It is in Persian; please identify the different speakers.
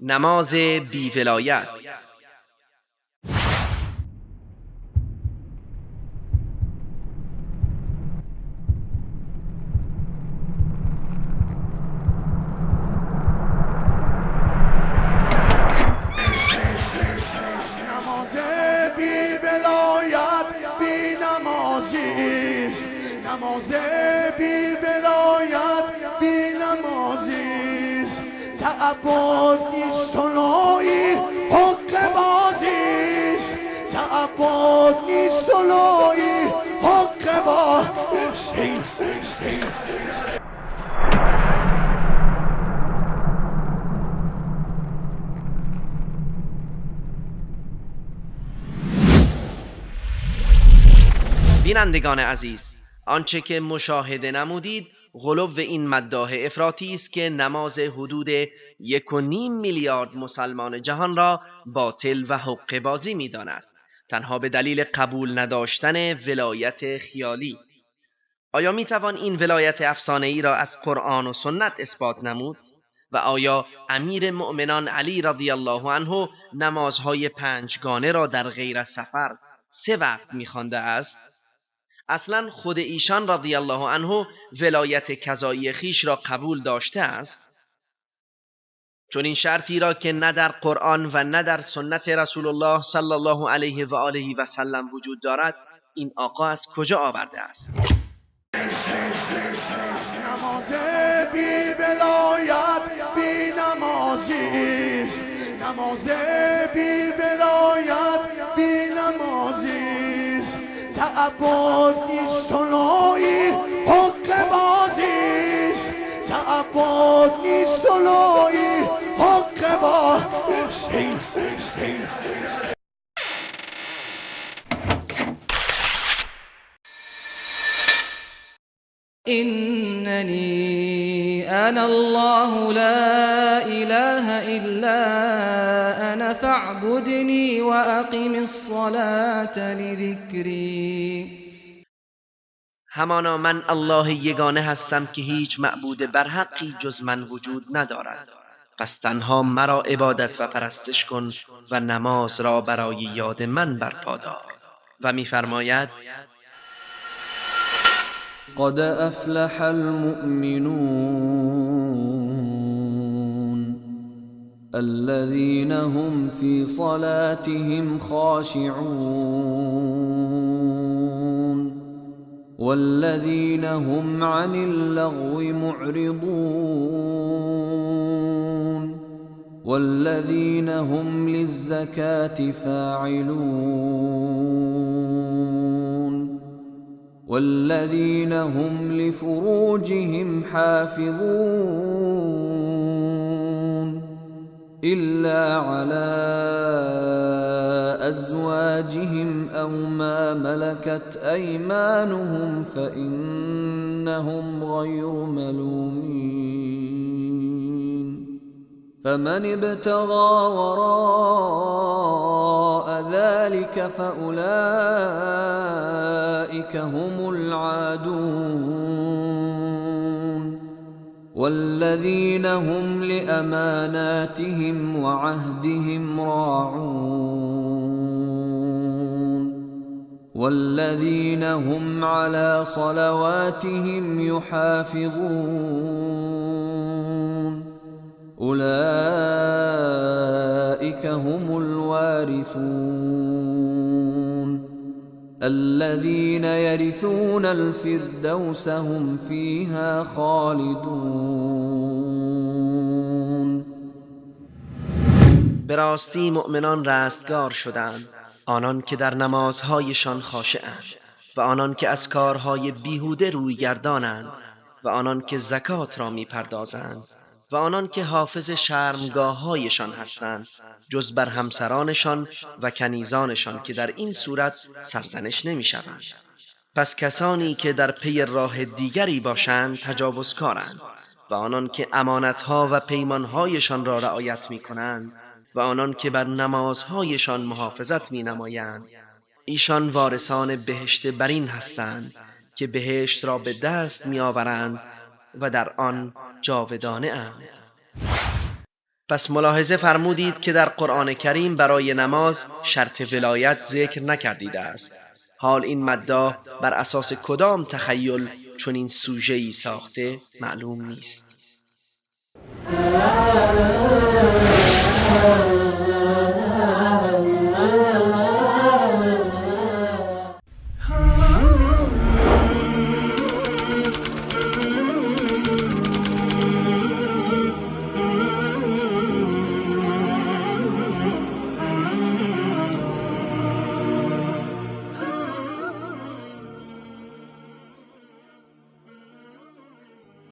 Speaker 1: نماز بی ولایت.
Speaker 2: نماز بی ولایت بی نمازیست، تعبد نیست و نوعی حق بازیست، تعبد نیست و نوعی حق بازیست.
Speaker 1: بینندگان عزیز، آنچه که مشاهده نمودید غلو این مداح افراطی است که نماز حدود 1.5 میلیارد مسلمان جهان را باطل و حقه بازی می داند، تنها به دلیل قبول نداشتن ولایت خیالی. آیا می توان این ولایت افسانه‌ای را از قرآن و سنت اثبات نمود؟ و آیا امیر مؤمنان علی رضی الله عنه نمازهای 5 گانه را در غیر از سفر 3 وقت می خوانده است؟ اصلا خود ایشان رضی الله عنه ولایت قضایی خیش را قبول داشته است؟ چون این شرطی را که نه در قرآن و نه در سنت رسول الله صلی الله علیه و آله و سلم وجود دارد، این آقا از کجا آورده است؟
Speaker 2: نماز بی ولایت بی نمازیست، نماز بی ولایت بی نمازیست، تعبد نیست و نوعی حق بازیست، تعبد نیست و نوعی حق بازیست.
Speaker 3: إنني أنا الله لا إله إلا أنا فاعبدني وأقم الصلاة لذكري.
Speaker 1: همانا من الله یگانه هستم که هیچ معبود برحقی جز من وجود ندارد، پس تنها مرا عبادت و پرستش کن و نماز را برای یاد من برپا دار. و می‌فرماید
Speaker 4: قد أفلح المؤمنون الذين هم في صلاتهم خاشعون والذين هم عن اللغو معرضون والذين هم للزكاة فاعلون والذين هم لفروجهم حافظون إلا على أزواجهم أو ما ملكت أيمانهم فإنهم غير ملومين فمن ابتغى وراء ذلك فأولئك هم العادون والذين هم لأماناتهم وعهدهم راعون والذين هم على صلواتهم يحافظون أولئك هم الوارثون الذين يرثون الفردوس هم فيها خالدون.
Speaker 1: به راستی مؤمنان رستگار شدند، آنان که در نمازهایشان خاشعند و آنان که از کارهای بیهوده روی گردانند و آنان که زکات را میپردازند و آنان که حافظ شرمگاه‌هایشان هستند جز بر همسرانشان و کنیزانشان که در این صورت سرزنش نمی‌شوند. پس کسانی که در پی راه دیگری باشند تجاوزکارند و آنان که امانتها و پیمانهایشان را رعایت می‌کنند و آنان که بر نمازهایشان محافظت می‌نمایند، ایشان وارثان بهشت برین هستند که بهشت را به دست می‌آورند و در آن جاودانه اند. پس ملاحظه فرمودید که در قرآن کریم برای نماز شرط ولایت ذکر نکردیده است. حال این مداح بر اساس کدام تخیل چون این سوژه‌ای ساخته معلوم نیست.